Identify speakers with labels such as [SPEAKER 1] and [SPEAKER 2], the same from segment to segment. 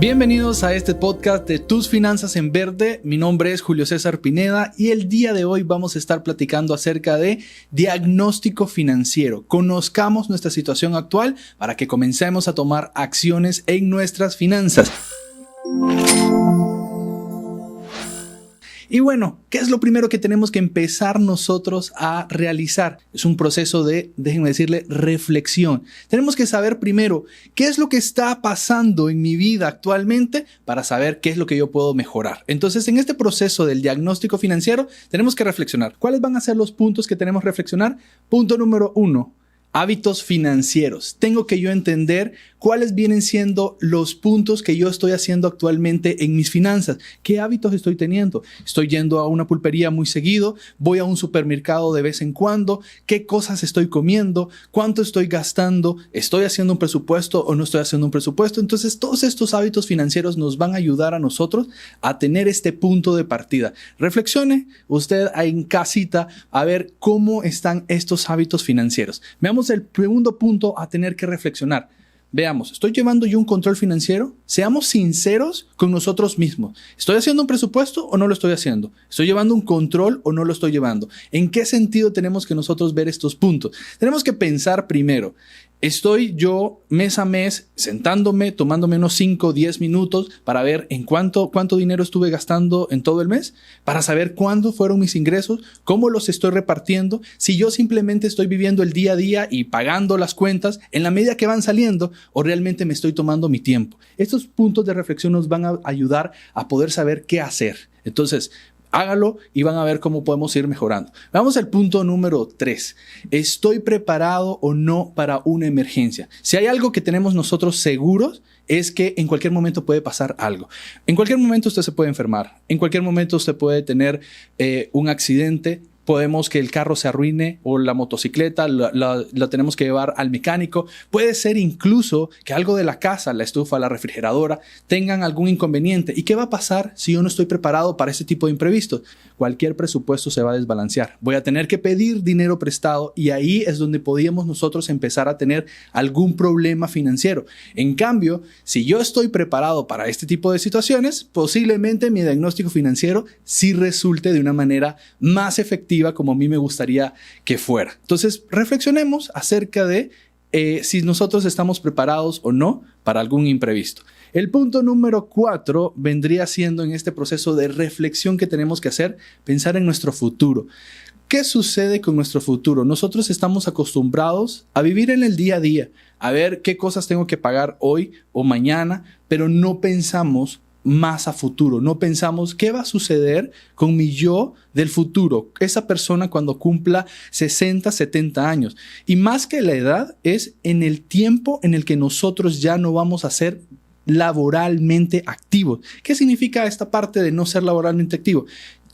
[SPEAKER 1] Bienvenidos a este podcast de Tus Finanzas en Verde. Mi nombre es Julio César Pineda y el día de hoy vamos a estar platicando acerca de diagnóstico financiero. Conozcamos nuestra situación actual para que comencemos a tomar acciones en nuestras finanzas. Y bueno, ¿qué es lo primero que tenemos que empezar nosotros a realizar? Es un proceso de, déjenme decirle, reflexión. Tenemos que saber primero qué es lo que está pasando en mi vida actualmente para saber qué es lo que yo puedo mejorar. Entonces, en este proceso del diagnóstico financiero, tenemos que reflexionar. ¿Cuáles van a ser los puntos que tenemos que reflexionar? Punto número 1. Hábitos financieros. Tengo que yo entender cuáles vienen siendo los puntos que yo estoy haciendo actualmente en mis finanzas. ¿Qué hábitos estoy teniendo? ¿Estoy yendo a una pulpería muy seguido? ¿Voy a un supermercado de vez en cuando? ¿Qué cosas estoy comiendo? ¿Cuánto estoy gastando? ¿Estoy haciendo un presupuesto o no estoy haciendo un presupuesto? Entonces, todos estos hábitos financieros nos van a ayudar a nosotros a tener este punto de partida. Reflexione usted en casita a ver cómo están estos hábitos financieros. Veamos el segundo punto a tener que reflexionar. Veamos, ¿estoy llevando yo un control financiero? Seamos sinceros con nosotros mismos. ¿Estoy haciendo un presupuesto o no lo estoy haciendo? ¿Estoy llevando un control o no lo estoy llevando? ¿En qué sentido tenemos que nosotros ver estos puntos? Tenemos que pensar primero. ¿Estoy yo mes a mes sentándome, tomándome unos 5 o 10 minutos para ver en cuánto dinero estuve gastando en todo el mes? Para saber cuándo fueron mis ingresos, cómo los estoy repartiendo, si yo simplemente estoy viviendo el día a día y pagando las cuentas en la medida que van saliendo o realmente me estoy tomando mi tiempo. Estos puntos de reflexión nos van a ayudar a poder saber qué hacer. Entonces, hágalo y van a ver cómo podemos ir mejorando. Vamos al punto número 3. ¿Estoy preparado o no para una emergencia? Si hay algo que tenemos nosotros seguros, es que en cualquier momento puede pasar algo. En cualquier momento usted se puede enfermar. En cualquier momento usted puede tener un accidente. Podemos que el carro se arruine o la motocicleta la tenemos que llevar al mecánico. Puede ser incluso que algo de la casa, la estufa, la refrigeradora, tengan algún inconveniente. ¿Y qué va a pasar si yo no estoy preparado para ese tipo de imprevistos? Cualquier presupuesto se va a desbalancear. Voy a tener que pedir dinero prestado y ahí es donde podíamos nosotros empezar a tener algún problema financiero. En cambio, si yo estoy preparado para este tipo de situaciones, posiblemente mi diagnóstico financiero sí resulte de una manera más efectiva como a mí me gustaría que fuera. Entonces, reflexionemos acerca de si nosotros estamos preparados o no para algún imprevisto. El punto número 4 vendría siendo en este proceso de reflexión que tenemos que hacer, pensar en nuestro futuro. ¿Qué sucede con nuestro futuro? Nosotros estamos acostumbrados a vivir en el día a día, a ver qué cosas tengo que pagar hoy o mañana, pero no pensamos más a futuro. No pensamos qué va a suceder con mi yo del futuro, esa persona cuando cumpla 60, 70 años. Y más que la edad es en el tiempo en el que nosotros ya no vamos a ser laboralmente activos. ¿Qué significa esta parte de no ser laboralmente activo?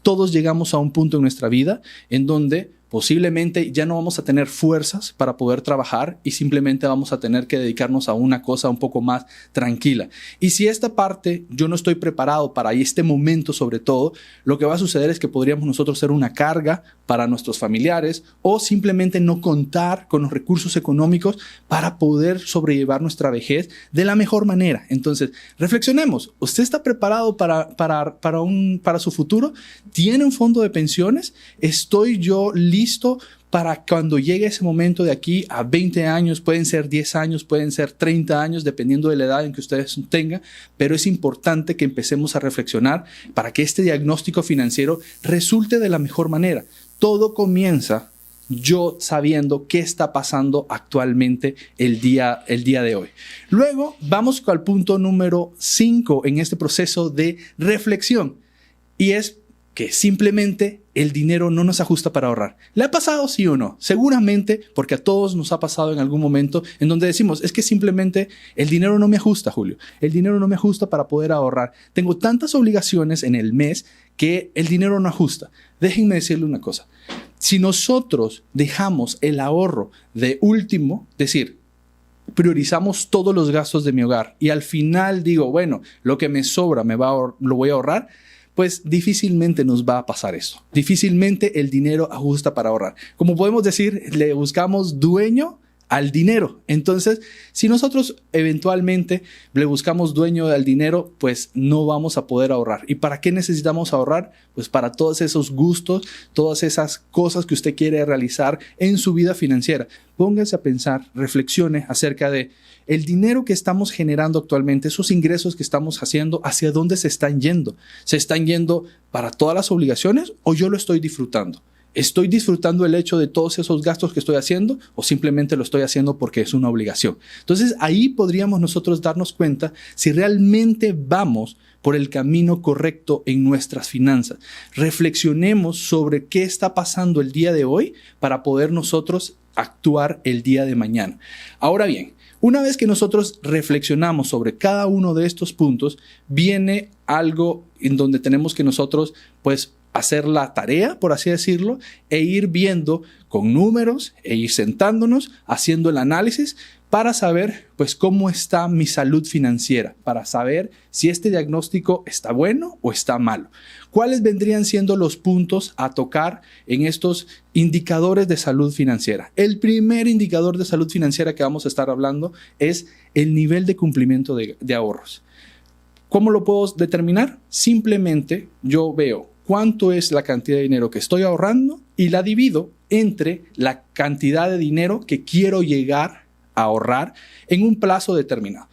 [SPEAKER 1] Todos llegamos a un punto en nuestra vida en donde posiblemente ya no vamos a tener fuerzas para poder trabajar y simplemente vamos a tener que dedicarnos a una cosa un poco más tranquila. Y si esta parte yo no estoy preparado para este momento sobre todo, lo que va a suceder es que podríamos nosotros ser una carga para nuestros familiares o simplemente no contar con los recursos económicos para poder sobrellevar nuestra vejez de la mejor manera. Entonces, reflexionemos. ¿Usted está preparado para su futuro? ¿Tiene un fondo de pensiones? ¿Estoy yo listo para cuando llegue ese momento de aquí a 20 años? Pueden ser 10 años, pueden ser 30 años, dependiendo de la edad en que ustedes tengan, pero es importante que empecemos a reflexionar para que este diagnóstico financiero resulte de la mejor manera. Todo comienza yo sabiendo qué está pasando actualmente el día de hoy. Luego vamos al punto número 5 en este proceso de reflexión y es que simplemente el dinero no nos ajusta para ahorrar. ¿Le ha pasado sí o no? Seguramente, porque a todos nos ha pasado en algún momento en donde decimos, es que simplemente el dinero no me ajusta, Julio. El dinero no me ajusta para poder ahorrar. Tengo tantas obligaciones en el mes que el dinero no ajusta. Déjenme decirle una cosa. Si nosotros dejamos el ahorro de último, es decir, priorizamos todos los gastos de mi hogar y al final digo, bueno, lo que me sobra lo voy a ahorrar, pues difícilmente nos va a pasar eso. Difícilmente el dinero ajusta para ahorrar. Como podemos decir, le buscamos dueño al dinero. Entonces, si nosotros eventualmente le buscamos dueño al dinero, pues no vamos a poder ahorrar. ¿Y para qué necesitamos ahorrar? Pues para todos esos gustos, todas esas cosas que usted quiere realizar en su vida financiera. Póngase a pensar, reflexione acerca de el dinero que estamos generando actualmente, esos ingresos que estamos haciendo, ¿hacia dónde se están yendo? ¿Se están yendo para todas las obligaciones o yo lo estoy disfrutando? ¿Estoy disfrutando el hecho de todos esos gastos que estoy haciendo o simplemente lo estoy haciendo porque es una obligación? Entonces ahí podríamos nosotros darnos cuenta si realmente vamos por el camino correcto en nuestras finanzas. Reflexionemos sobre qué está pasando el día de hoy para poder nosotros actuar el día de mañana. Ahora bien, una vez que nosotros reflexionamos sobre cada uno de estos puntos, viene algo en donde tenemos que nosotros pues hacer la tarea, por así decirlo, e ir viendo con números e ir sentándonos, haciendo el análisis para saber pues cómo está mi salud financiera, para saber si este diagnóstico está bueno o está malo. ¿Cuáles vendrían siendo los puntos a tocar en estos indicadores de salud financiera? El primer indicador de salud financiera que vamos a estar hablando es el nivel de cumplimiento de ahorros. ¿Cómo lo puedo determinar? Simplemente yo veo cuánto es la cantidad de dinero que estoy ahorrando y la divido entre la cantidad de dinero que quiero llegar a ahorrar en un plazo determinado.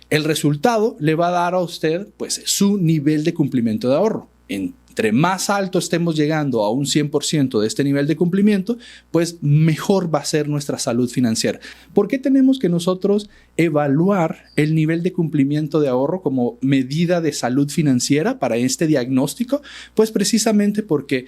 [SPEAKER 1] El resultado le va a dar a usted pues su nivel de cumplimiento de ahorro. Entre más alto estemos llegando a un 100% de este nivel de cumplimiento, pues mejor va a ser nuestra salud financiera. ¿Por qué tenemos que nosotros evaluar el nivel de cumplimiento de ahorro como medida de salud financiera para este diagnóstico? Pues precisamente porque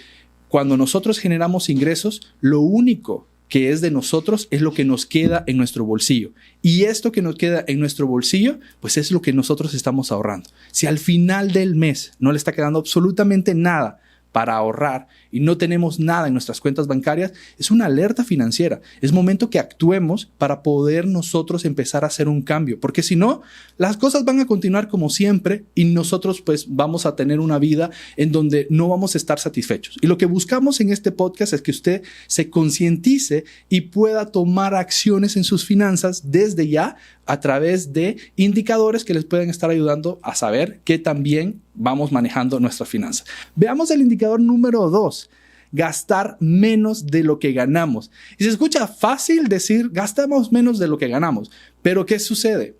[SPEAKER 1] cuando nosotros generamos ingresos, lo único que es de nosotros es lo que nos queda en nuestro bolsillo. Y esto que nos queda en nuestro bolsillo, pues es lo que nosotros estamos ahorrando. Si al final del mes no le está quedando absolutamente nada para ahorrar y no tenemos nada en nuestras cuentas bancarias, es una alerta financiera. Es momento que actuemos para poder nosotros empezar a hacer un cambio, porque si no, las cosas van a continuar como siempre y nosotros pues vamos a tener una vida en donde no vamos a estar satisfechos. Y lo que buscamos en este podcast es que usted se concientice y pueda tomar acciones en sus finanzas desde ya a través de indicadores que les pueden estar ayudando a saber que también vamos manejando nuestras finanzas. Veamos el indicador número 2, gastar menos de lo que ganamos. Y se escucha fácil decir gastamos menos de lo que ganamos, pero ¿qué sucede?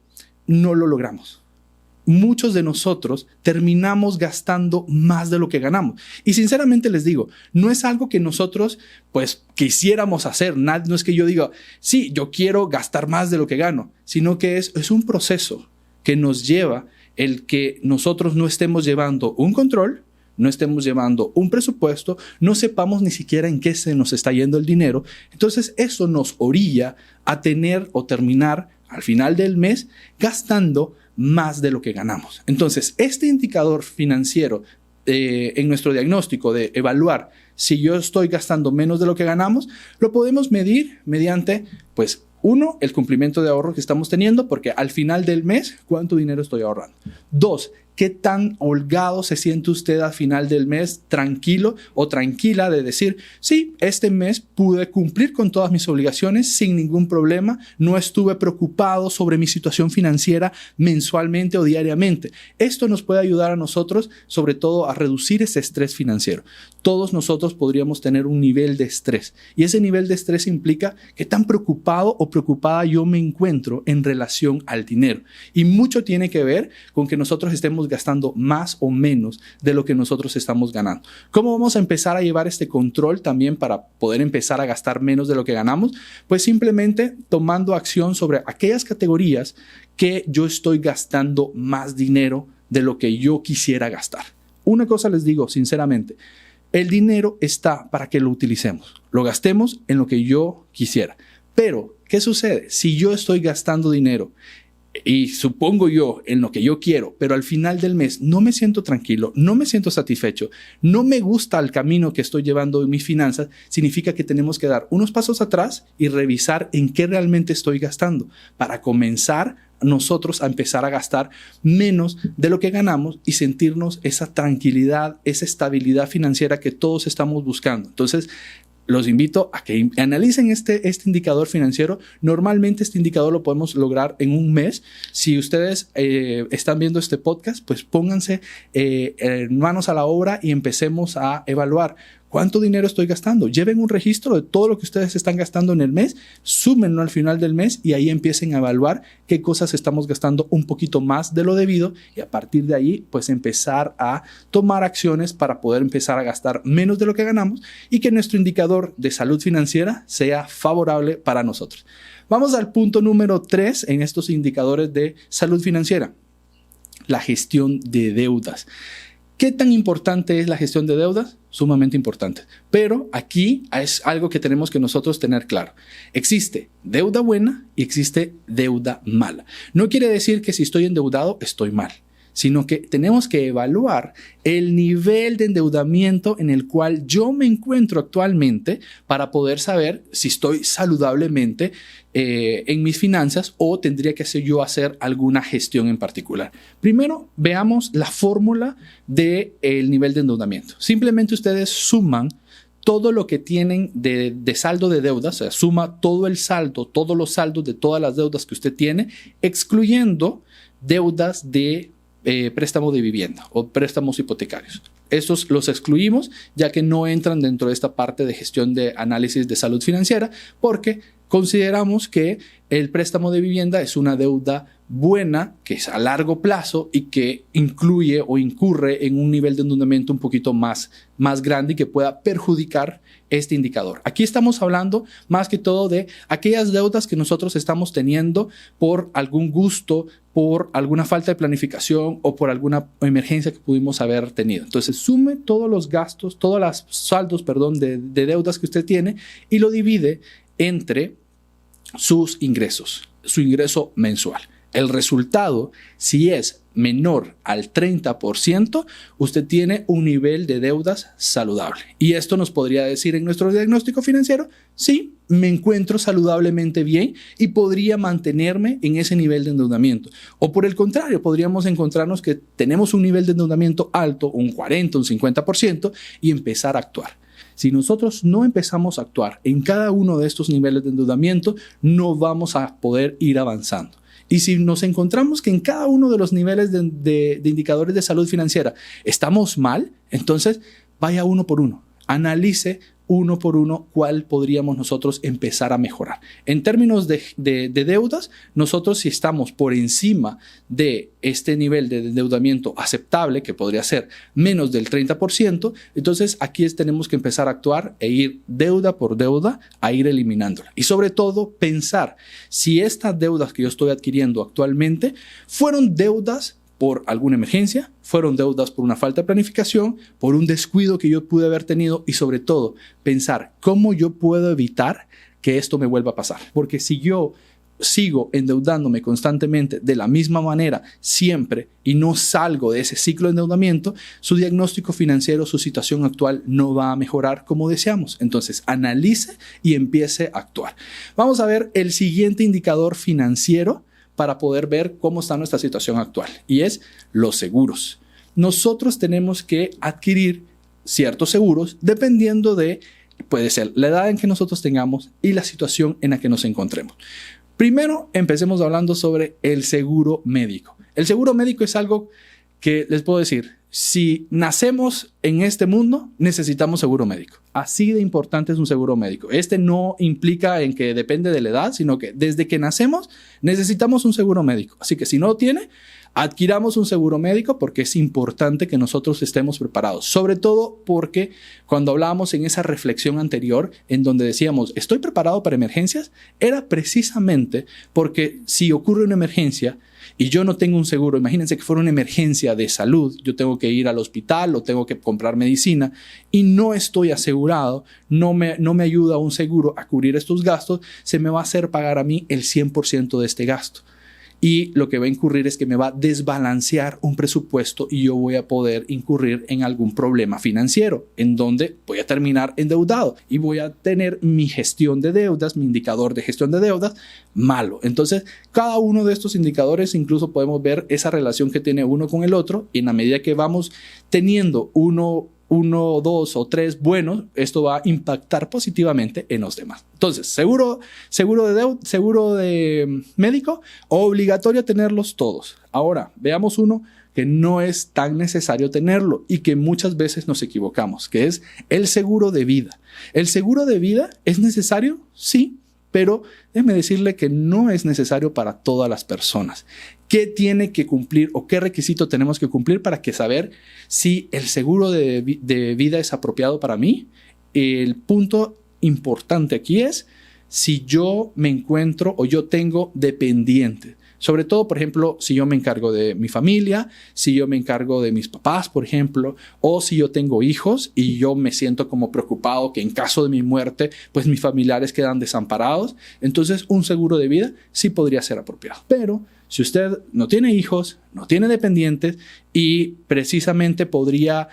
[SPEAKER 1] No lo logramos. Muchos de nosotros terminamos gastando más de lo que ganamos. Y sinceramente les digo, no es algo que nosotros pues quisiéramos hacer. No es que yo diga, sí, yo quiero gastar más de lo que gano, sino que es un proceso que nos lleva el que nosotros no estemos llevando un control, no estemos llevando un presupuesto, no sepamos ni siquiera en qué se nos está yendo el dinero. Entonces eso nos orilla a tener o terminar al final del mes gastando más de lo que ganamos. Entonces, este indicador financiero en nuestro diagnóstico de evaluar si yo estoy gastando menos de lo que ganamos, lo podemos medir mediante, pues, uno, el cumplimiento de ahorro que estamos teniendo, porque al final del mes, ¿cuánto dinero estoy ahorrando? 2, ¿qué tan holgado se siente usted al final del mes, tranquilo o tranquila de decir, sí, este mes pude cumplir con todas mis obligaciones sin ningún problema, no estuve preocupado sobre mi situación financiera mensualmente o diariamente? Esto nos puede ayudar a nosotros, sobre todo, a reducir ese estrés financiero. Todos nosotros podríamos tener un nivel de estrés y ese nivel de estrés implica qué tan preocupado o preocupada yo me encuentro en relación al dinero. Y mucho tiene que ver con que nosotros estemos gastando más o menos de lo que nosotros estamos ganando. ¿Cómo vamos a empezar a llevar este control también para poder empezar a gastar menos de lo que ganamos? Pues simplemente tomando acción sobre aquellas categorías que yo estoy gastando más dinero de lo que yo quisiera gastar. Una cosa les digo sinceramente, el dinero está para que lo utilicemos, lo gastemos en lo que yo quisiera. Pero, ¿qué sucede? Si yo estoy gastando dinero y supongo yo en lo que yo quiero, pero al final del mes no me siento tranquilo, no me siento satisfecho, no me gusta el camino que estoy llevando en mis finanzas, significa que tenemos que dar unos pasos atrás y revisar en qué realmente estoy gastando para comenzar nosotros a empezar a gastar menos de lo que ganamos y sentirnos esa tranquilidad, esa estabilidad financiera que todos estamos buscando. Entonces, los invito a que analicen este indicador financiero. Normalmente este indicador lo podemos lograr en un mes. Si ustedes están viendo este podcast, pues pónganse manos a la obra y empecemos a evaluar cuánto dinero estoy gastando. Lleven un registro de todo lo que ustedes están gastando en el mes, súmenlo al final del mes y ahí empiecen a evaluar qué cosas estamos gastando un poquito más de lo debido, y a partir de ahí pues empezar a tomar acciones para poder empezar a gastar menos de lo que ganamos y que nuestro indicador de salud financiera sea favorable para nosotros. Vamos al punto número 3 en estos indicadores de salud financiera: la gestión de deudas. ¿Qué tan importante es la gestión de deudas? Sumamente importante. Pero aquí es algo que tenemos que nosotros tener claro. Existe deuda buena y existe deuda mala. No quiere decir que si estoy endeudado estoy mal, sino que tenemos que evaluar el nivel de endeudamiento en el cual yo me encuentro actualmente para poder saber si estoy saludablemente en mis finanzas o tendría que hacer alguna gestión en particular. Primero, veamos la fórmula del nivel de endeudamiento. Simplemente ustedes suman todo lo que tienen de saldo de deudas, o sea, suma todo el saldo, todos los saldos de todas las deudas que usted tiene, excluyendo deudas de préstamo de vivienda o préstamos hipotecarios. Estos los excluimos ya que no entran dentro de esta parte de gestión de análisis de salud financiera, porque consideramos que el préstamo de vivienda es una deuda buena, que es a largo plazo y que incluye o incurre en un nivel de endeudamiento un poquito más grande y que pueda perjudicar este indicador. Aquí estamos hablando más que todo de aquellas deudas que nosotros estamos teniendo por algún gusto, por alguna falta de planificación o por alguna emergencia que pudimos haber tenido. Entonces, sume todos los gastos, todos los saldos, de deudas que usted tiene y lo divide entre sus ingresos, su ingreso mensual. El resultado, si es menor al 30%, usted tiene un nivel de deudas saludable. Y esto nos podría decir en nuestro diagnóstico financiero: sí, me encuentro saludablemente bien y podría mantenerme en ese nivel de endeudamiento. O por el contrario, podríamos encontrarnos que tenemos un nivel de endeudamiento alto, un 40, un 50%, y empezar a actuar. Si nosotros no empezamos a actuar en cada uno de estos niveles de endeudamiento, no vamos a poder ir avanzando. Y si nos encontramos que en cada uno de los niveles de indicadores de salud financiera estamos mal, entonces vaya uno por uno, analice uno por uno cuál podríamos nosotros empezar a mejorar. En términos de deudas, nosotros si estamos por encima de este nivel de endeudamiento aceptable, que podría ser menos del 30%, entonces aquí tenemos que empezar a actuar e ir deuda por deuda a ir eliminándola. Y sobre todo pensar si estas deudas que yo estoy adquiriendo actualmente fueron deudas por alguna emergencia, fueron deudas por una falta de planificación, por un descuido que yo pude haber tenido, y sobre todo pensar cómo yo puedo evitar que esto me vuelva a pasar. Porque si yo sigo endeudándome constantemente de la misma manera siempre y no salgo de ese ciclo de endeudamiento, su diagnóstico financiero, su situación actual no va a mejorar como deseamos. Entonces, analice y empiece a actuar. Vamos a ver el siguiente indicador financiero para poder ver cómo está nuestra situación actual, y es los seguros. Nosotros tenemos que adquirir ciertos seguros dependiendo de, puede ser la edad en que nosotros tengamos y la situación en la que nos encontremos. Primero, empecemos hablando sobre el seguro médico. El seguro médico es algo que les puedo decir: si nacemos en este mundo, necesitamos seguro médico. Así de importante es un seguro médico. Este no implica en que depende de la edad, sino que desde que nacemos necesitamos un seguro médico. Así que si no lo tiene, adquiramos un seguro médico, porque es importante que nosotros estemos preparados. Sobre todo porque cuando hablábamos en esa reflexión anterior, en donde decíamos, ¿estoy preparado para emergencias? Era precisamente porque si ocurre una emergencia y yo no tengo un seguro, imagínense que fuera una emergencia de salud, yo tengo que ir al hospital o tengo que comprar medicina y no estoy asegurado, no me ayuda un seguro a cubrir estos gastos, se me va a hacer pagar a mí el 100% de este gasto. Y lo que va a incurrir es que me va a desbalancear un presupuesto y yo voy a poder incurrir en algún problema financiero, en donde voy a terminar endeudado y voy a tener mi gestión de deudas, mi indicador de gestión de deudas malo. Entonces, cada uno de estos indicadores incluso podemos ver esa relación que tiene uno con el otro, y en la medida que vamos teniendo 1, 2 o 3 buenos, esto va a impactar positivamente en los demás. Entonces, seguro de médico, obligatorio tenerlos todos. Ahora, veamos uno que no es tan necesario tenerlo y que muchas veces nos equivocamos, que es el seguro de vida. ¿El seguro de vida es necesario? Sí, pero déjeme decirle que no es necesario para todas las personas. ¿Qué tiene que cumplir o qué requisito tenemos que cumplir para saber si el seguro de vida es apropiado para mí? El punto importante aquí es si yo me encuentro o yo tengo dependientes. Sobre todo, por ejemplo, si yo me encargo de mi familia, si yo me encargo de mis papás, por ejemplo, o si yo tengo hijos y yo me siento como preocupado que en caso de mi muerte, pues mis familiares quedan desamparados. Entonces, un seguro de vida sí podría ser apropiado. Pero si usted no tiene hijos, no tiene dependientes y precisamente podría,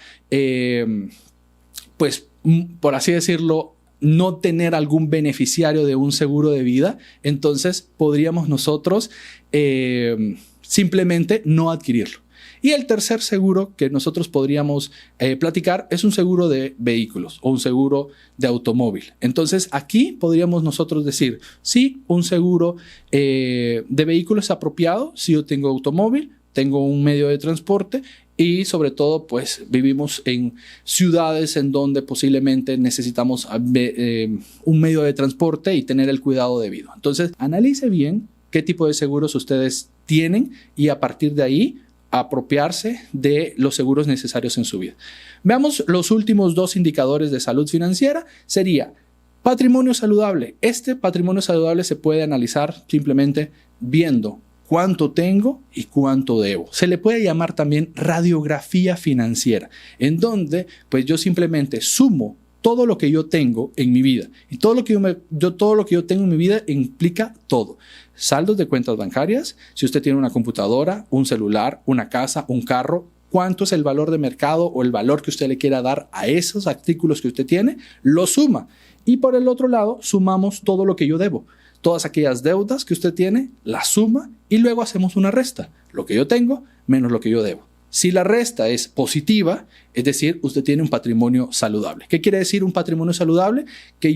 [SPEAKER 1] pues, por así decirlo, no tener algún beneficiario de un seguro de vida, entonces podríamos nosotros simplemente no adquirirlo. Y el tercer seguro que nosotros podríamos platicar es un seguro de vehículos o un seguro de automóvil. Entonces aquí podríamos nosotros decir, sí, un seguro de vehículos es apropiado si yo tengo automóvil, tengo un medio de transporte y sobre todo pues vivimos en ciudades en donde posiblemente necesitamos un medio de transporte y tener el cuidado debido. Entonces analice bien qué tipo de seguros ustedes tienen y a partir de ahí apropiarse de los seguros necesarios en su vida. Veamos los últimos 2 indicadores de salud financiera. Sería patrimonio saludable. Este patrimonio saludable se puede analizar simplemente viendo cuánto tengo y cuánto debo. Se le puede llamar también radiografía financiera, en donde pues yo simplemente sumo todo lo que yo tengo en mi vida. Y todo lo que yo tengo en mi vida implica todo. Saldos de cuentas bancarias, si usted tiene una computadora, un celular, una casa, un carro, cuánto es el valor de mercado o el valor que usted le quiera dar a esos artículos que usted tiene, lo suma. Y por el otro lado, sumamos todo lo que yo debo. Todas aquellas deudas que usted tiene, las suma y luego hacemos una resta. Lo que yo tengo menos lo que yo debo. Si la resta es positiva, es decir, usted tiene un patrimonio saludable. ¿Qué quiere decir un patrimonio saludable? Que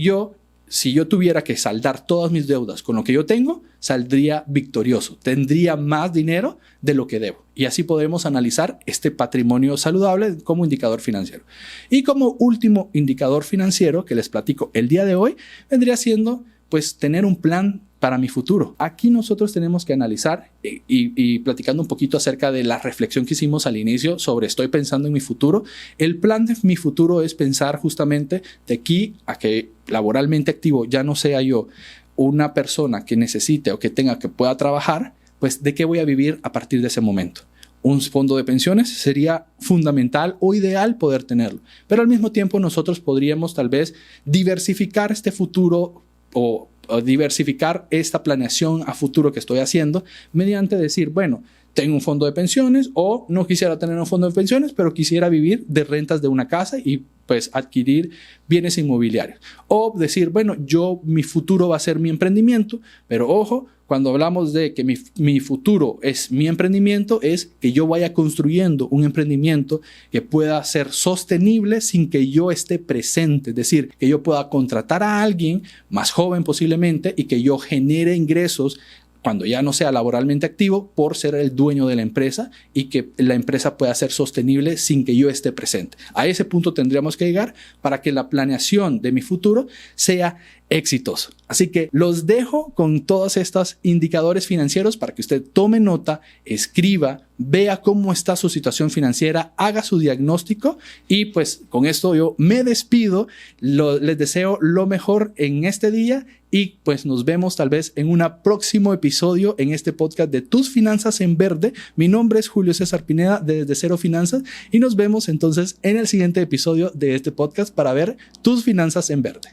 [SPEAKER 1] si yo tuviera que saldar todas mis deudas con lo que yo tengo, saldría victorioso. Tendría más dinero de lo que debo. Y así podemos analizar este patrimonio saludable como indicador financiero. Y como último indicador financiero que les platico el día de hoy, vendría siendo pues tener un plan para mi futuro. Aquí nosotros tenemos que analizar y platicando un poquito acerca de la reflexión que hicimos al inicio sobre estoy pensando en mi futuro. El plan de mi futuro es pensar justamente de aquí a que laboralmente activo ya no sea yo una persona que necesite o que pueda trabajar, pues de qué voy a vivir a partir de ese momento. Un fondo de pensiones sería fundamental o ideal poder tenerlo, pero al mismo tiempo nosotros podríamos tal vez diversificar este futuro o diversificar esta planeación a futuro que estoy haciendo mediante decir, bueno, tengo un fondo de pensiones o no quisiera tener un fondo de pensiones, pero quisiera vivir de rentas de una casa y pues adquirir bienes inmobiliarios. O decir, bueno, mi futuro va a ser mi emprendimiento, pero ojo, cuando hablamos de que mi futuro es mi emprendimiento, es que yo vaya construyendo un emprendimiento que pueda ser sostenible sin que yo esté presente. Es decir, que yo pueda contratar a alguien más joven posiblemente y que yo genere ingresos cuando ya no sea laboralmente activo por ser el dueño de la empresa y que la empresa pueda ser sostenible sin que yo esté presente. A ese punto tendríamos que llegar para que la planeación de mi futuro sea exitoso. Así que los dejo con todos estos indicadores financieros para que usted tome nota, escriba, vea cómo está su situación financiera, haga su diagnóstico y pues con esto yo me despido. Les deseo lo mejor en este día y pues nos vemos tal vez en un próximo episodio en este podcast de Tus Finanzas en Verde. Mi nombre es Julio César Pineda de Desde Cero Finanzas y nos vemos entonces en el siguiente episodio de este podcast para ver Tus Finanzas en Verde.